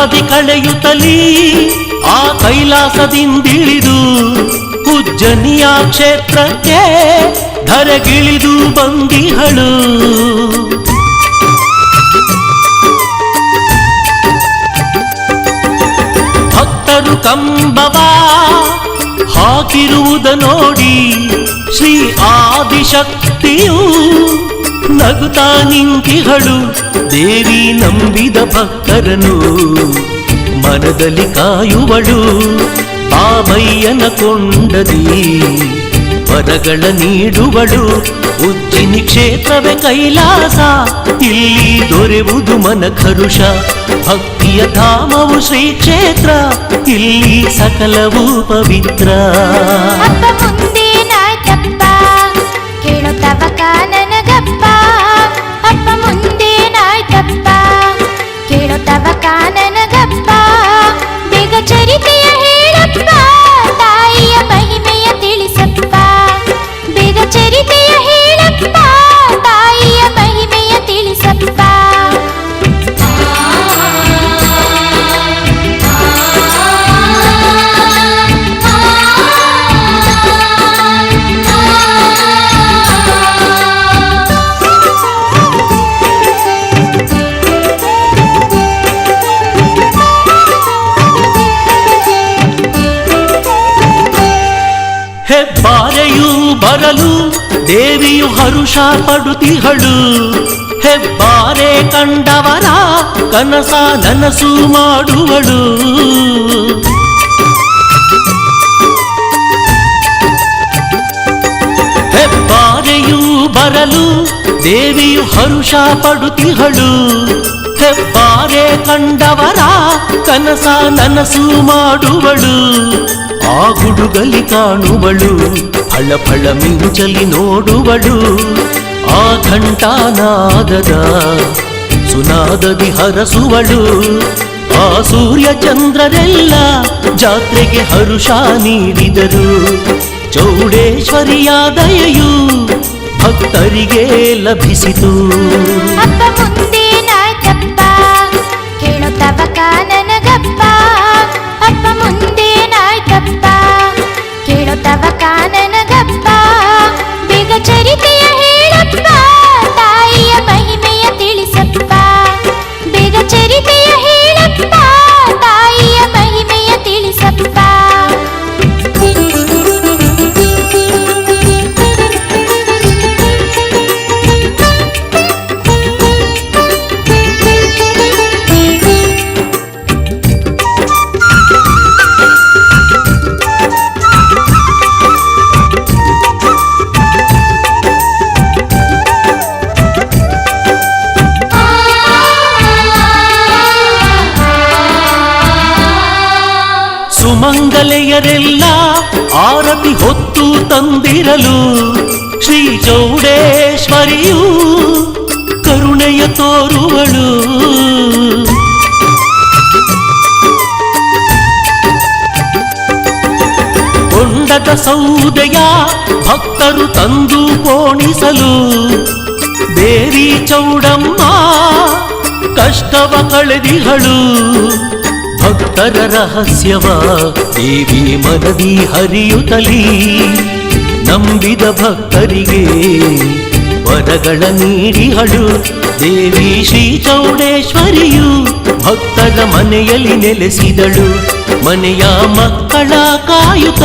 ವ್ಯಾಧಿ ಕಳೆಯುತ್ತಲೀ ಆ ಕೈಲಾಸದಿಂದಿಳಿದು ಉಜ್ಜನಿಯ ಕ್ಷೇತ್ರಕ್ಕೆ ಧರೆಗಿಳಿದು ಬಂದಿಹಳು. ಭಕ್ತರು ಕಂಬವ ಹಾಕಿರುವುದ ನೋಡಿ ಶ್ರೀ ಆದಿಶಕ್ತಿಯು ನಗುತ್ತಾ ನಿಂತಿಹಳು. ದೇವಿ ನಂಬಿದ ಭಕ್ತರನು ಮನದಲ್ಲಿ ಕಾಯುವಳು. ಬಾಬಯ್ಯನ ಕೊಂಡದಿ ವರಗಳ ನೀಡುವಳು. ಉಜ್ಜಿನಿ ಕ್ಷೇತ್ರವೇ ಕೈಲಾಸ, ಇಲ್ಲಿ ದೊರೆಯುವುದು ಮನಖರುಷ. ಭಕ್ತಿಯ ಧಾಮವು ಶ್ರೀ ಕ್ಷೇತ್ರ, ಇಲ್ಲಿ ಸಕಲವೂ ಪವಿತ್ರ. ನನಗಪ್ಪ ಅಪ್ಪ ಮುಂದೇನಾಯ್ತಪ್ಪ, ಕೇಳೋ ತವಕ ನನಗಪ್ಪ. ಬೇಗ ಚರಿತೆಯ ಹೇಳಪ್ಪ, ತಾಯಿಯ ಮಹಿಮೆಯ ತಿಳಿಸಪ್ಪ. ಬೇಗ ಚರಿತೆಯ ಹೇಳಪ್ಪ, ತಾಯಿಯ ಮಹಿಮೆಯ ತಿಳಿಸಪ್ಪ. ಹೆಬ್ಬಾರೆಯೂ ಬರಲು ದೇವಿಯು ಹರುಷ ಪಡುತ್ತಿಹಳು. ಹೆಬ್ಬಾರೆ ಕಂಡವರ ಕನಸ ನನಸು ಮಾಡುವಳು. ಹೆಬ್ಬಾರೆಯೂ ಬರಲು ದೇವಿಯು ಹರುಷ ಪಡುತ್ತಿಹಳು. ಹೆಬ್ಬಾರೆ ಕಂಡವರ ಕನಸ ನನಸು ಮಾಡುವಳು. ಆ ಗುಡುಗಲಿ ಕಾಣುವಳು, ಫಳ ಫಳ ಮಿಂಚಲಿ ನೋಡುವಳು. ಆ ಘಂಟಾನಾದದ ಸುನಾದದಿ ಹರಸುವಳು. ಆ ಸೂರ್ಯ ಚಂದ್ರರೆಲ್ಲ ಜಾತ್ರೆಗೆ ಹರುಷ ನೀಡಿದರು. ಚೌಡೇಶ್ವರಿಯ ದಯೆಯು ಭಕ್ತರಿಗೆ ಲಭಿಸಿತು. ಅಪ್ಪ ಮುಂದೇನಾಯ್ತಪ್ಪ, ಕೇಳೋ ತವಕ ನನಗಪ್ಪ. ಅಪ್ಪ ಮುಂದೇನಾಯ್ತಪ್ಪ, ಕೇಳೋ ತವಕ ನನಗಪ್ಪ. ಬೇಗ ಚರಿತೆಯ ಹೇಳಪ್ಪ, ತಾಯಿಯ ಮಹಿಮೆಯ ತಿಳಿಸಪ್ಪ. ಬೇಗ ಚರಿತೆಯ ಹೇಳಪ್ಪ, ತಾಯಿಯ ಮಹಿಮೆಯ ತಿಳಿಸಪ್ಪ. ಸುಮಂಗಲೆಯರೆಲ್ಲ ಆರತಿ ಹೊತ್ತು ತಂದಿರಲು ಶ್ರೀ ಚೌಡೇಶ್ವರಿಯು ಕರುಣೆಯ ತೋರುವಳು. ಕೊಂಡದ ಸೌದೆಯ ಭಕ್ತರು ತಂದು ಪೋಣಿಸಲು ದೇವಿ ಚೌಡಮ್ಮ ಕಷ್ಟವ ಕಳೆದಿಹಳು. ಭಕ್ತರ ರಹಸ್ಯವ ದೇವಿ ಮನದಿ ಹರಿಯುತ್ತಲೀ ನಂಬಿದ ಭಕ್ತರಿಗೆ ವರಗಳ ನೀಡಿಹಳು. ದೇವಿ ಶ್ರೀ ಚೌಡೇಶ್ವರಿಯು ಭಕ್ತರ ಮನೆಯಲ್ಲಿ ನೆಲೆಸಿದಳು. ಮನೆಯ ಮಕ್ಕಳ ಕಾಯುತ್ತ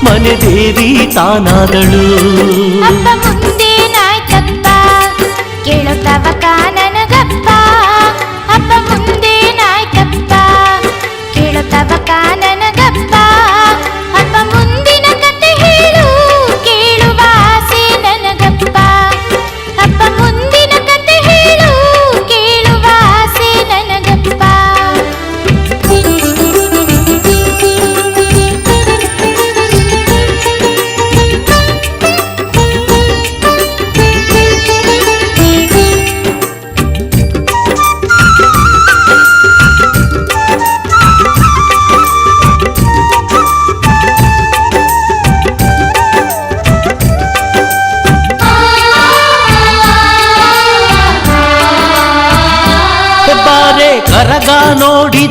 ಮನೆ ದೇವಿ ತಾನಾದಳು. ಅಪ್ಪ ಮುಂದೇನಾಯ್ತಪ್ಪ, ಕೇಳೋ ತವಕ ನನಗಪ್ಪ. ಅಪ್ಪ ಮುಂದೇನಾಯ್ತಪ್ಪ, ಕೇಳೋ ತವಕ ನನಗಪ್ಪ. ಅಪ್ಪ ಮುಂದಿನ ಕತೆ ಹೇಳು, ಕೇಳುವ ಆಸೆ ನನಗಪ್ಪ. ಅಪ್ಪ ಮುಂದಿನ ಕತೆ ಹೇಳು, ಕೇಳುವ ಆಸೆ ನನಗಪ್ಪ.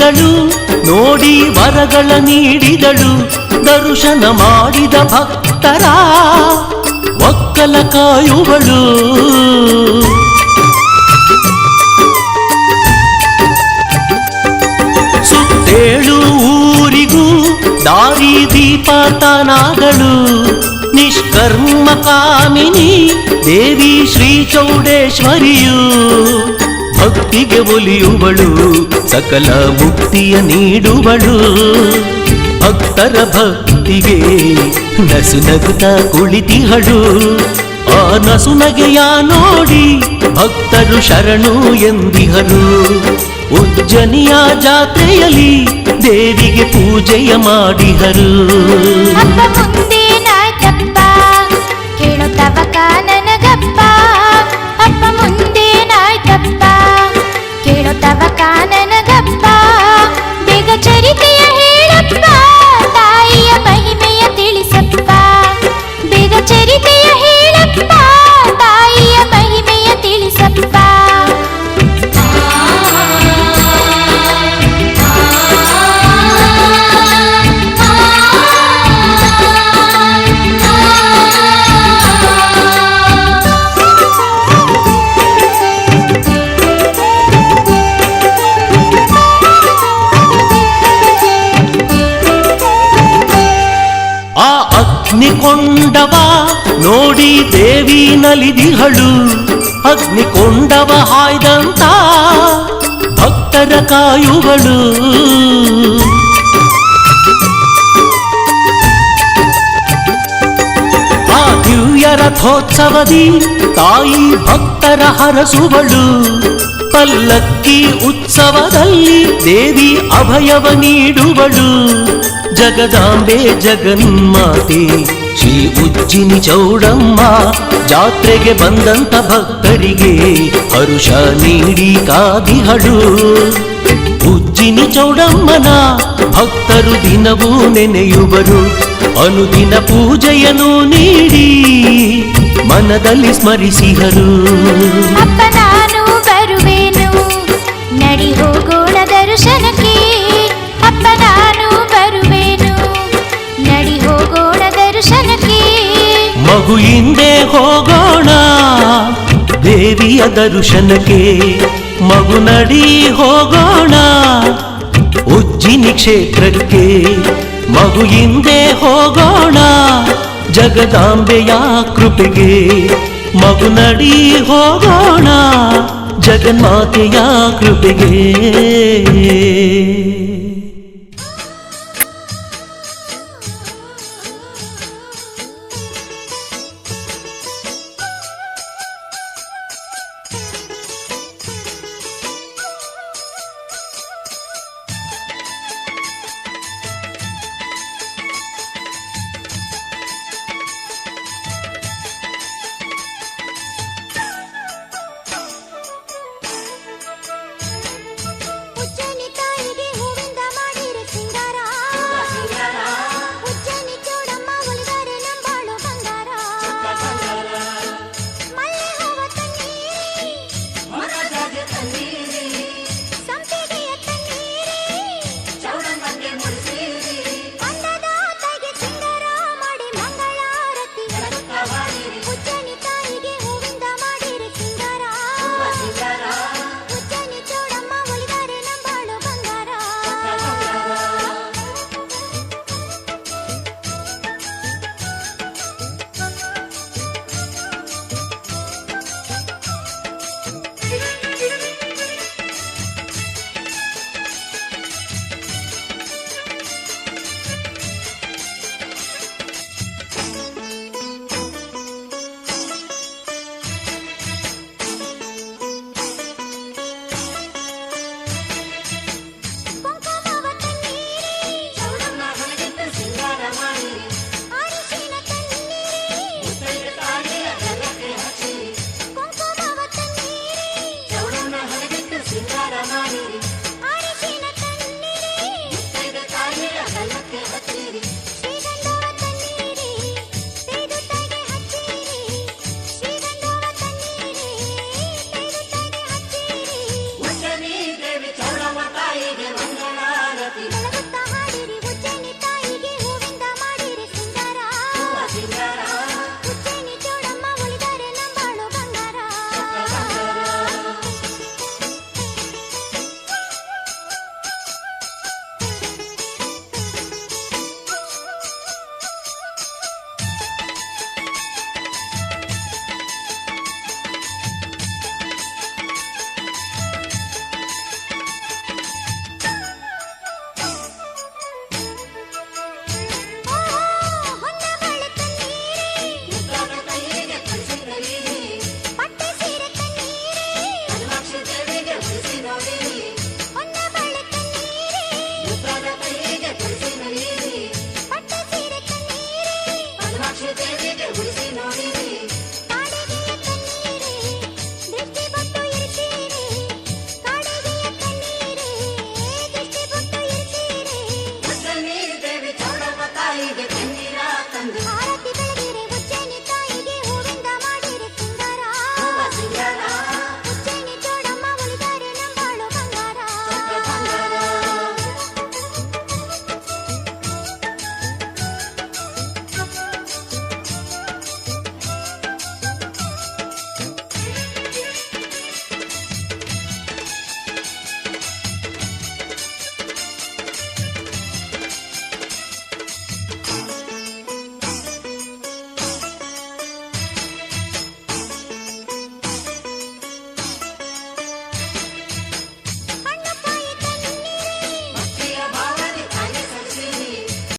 ಬಂದಿದಳು, ನೋಡಿ ವರಗಳ ನೀಡಿದಳು, ದರ್ಶನ ಮಾಡಿದ ಭಕ್ತರ ಒಕ್ಕಲ ಕಾಯುವಳು. ಸುತ್ತೇಳು ಊರಿಗೂ ದಾರಿ ದೀಪ ತಾನಾದಳು, ನಿಷ್ಕರ್ಮ ಕಾಮಿನಿ ದೇವಿ ಶ್ರೀ ಚೌಡೇಶ್ವರಿಯು. ಭಕ್ತಿಗೆ ಒಲಿಯುವಳು, ಸಕಲ ಮುಕ್ತಿಯ ನೀಡುವಳು. ಭಕ್ತರ ಭಕ್ತಿಗೆ ನಸುನಗುತ್ತ ಕುಳಿತಿಹಳು. ಆ ನಸುನಗೆಯ ನೋಡಿ ಭಕ್ತರು ಶರಣು ಎಂದಿಹರು. ಉಜ್ಜನಿಯ ಜಾತ್ರೆಯಲ್ಲಿ ದೇವಿಗೆ ಪೂಜೆಯ ಮಾಡಿಹರು. ಅಪ್ಪ ಮುಂದೇನಾಯ್ತಪ್ಪ ಕೇಳುತ್ತವ ಕಾನನಗಪ್ಪ. ಅಪ್ಪ ಮುಂದೇನಾಯ್ತಪ್ಪ ಕೇಳುತ್ತವ ಕಾನನಗಪ್ಪ. ಬೇಗ ಚರಿತೆಯ ಹೇಳಪ್ಪ, ತಾಯಿಯ ಮಹಿಮೆಯ ತಿಳಿಸಪ್ಪ. ಬೇಗ ಚರಿತೆಯ ಹೇಳಪ್ಪ, ತಾಯಿಯ ಮಹಿಮೆಯ ತಿಳಿಸಪ್ಪ. ಅಗ್ನಿಕೊಂಡವ ನೋಡಿ ದೇವಿ ನಲಿದಿಹಳು. ಅಗ್ನಿಕೊಂಡವ ಹಾಯ್ದಂತ ಭಕ್ತರ ಕಾಯುವಳು. ಆ ದಿವ್ಯ ರಥೋತ್ಸವದಿ ತಾಯಿ ಭಕ್ತರ ಹರಸುವಳು. ಪಲ್ಲಕ್ಕಿ ಉತ್ಸವದಲ್ಲಿ ದೇವಿ ಅಭಯವ ನೀಡುವಳು. ಜಗದಾಂಬೆ ಜಗನ್ಮಾತೆ ಶ್ರೀ ಉಜ್ಜಿನಿ ಚೌಡಮ್ಮ ಜಾತ್ರೆಗೆ ಬಂದಂತ ಭಕ್ತರಿಗೆ ಹರುಷ ನೀಡಿ ಕಾದಿಹಳು. ಉಜ್ಜಿನಿ ಚೌಡಮ್ಮನ ಭಕ್ತರು ದಿನವೂ ನೆನೆಯುವರು. ಅನುದಿನ ಪೂಜೆಯನ್ನು ನೀಡಿ ಮನದಲ್ಲಿ ಸ್ಮರಿಸಿಹರು. ಅಪ್ಪ ನಾನು ಬರುವೆನು, ನಡಿ ಹೋಗೋಣ ದರ್ಶನಕ್ಕೆ. ಅಪ್ಪ ನಾನು ಬರುವೆನು, ನಡಿ ಹೋಗೋಣ ದರ್ಶನಕ್ಕೆ. ಮಗು ಹಿಂದೆ ಹೋಗೋಣ ದೇವಿಯ ದರ್ಶನಕ್ಕೆ. ಮಗು ನಡಿ ಹೋಗೋಣ ಉಜ್ಜಿನಿ ಕ್ಷೇತ್ರಕ್ಕೆ. ಮಗು ಹಿಂದೆ ಹೋಗೋಣ ಜಗದಾಂಬೆಯ ಕೃಪೆಗೆ. ಮಗು ನಡಿ ಹೋಗೋಣ ಜಗನ್ಮಾತೆಯ ಕೃಪೆಗೆ.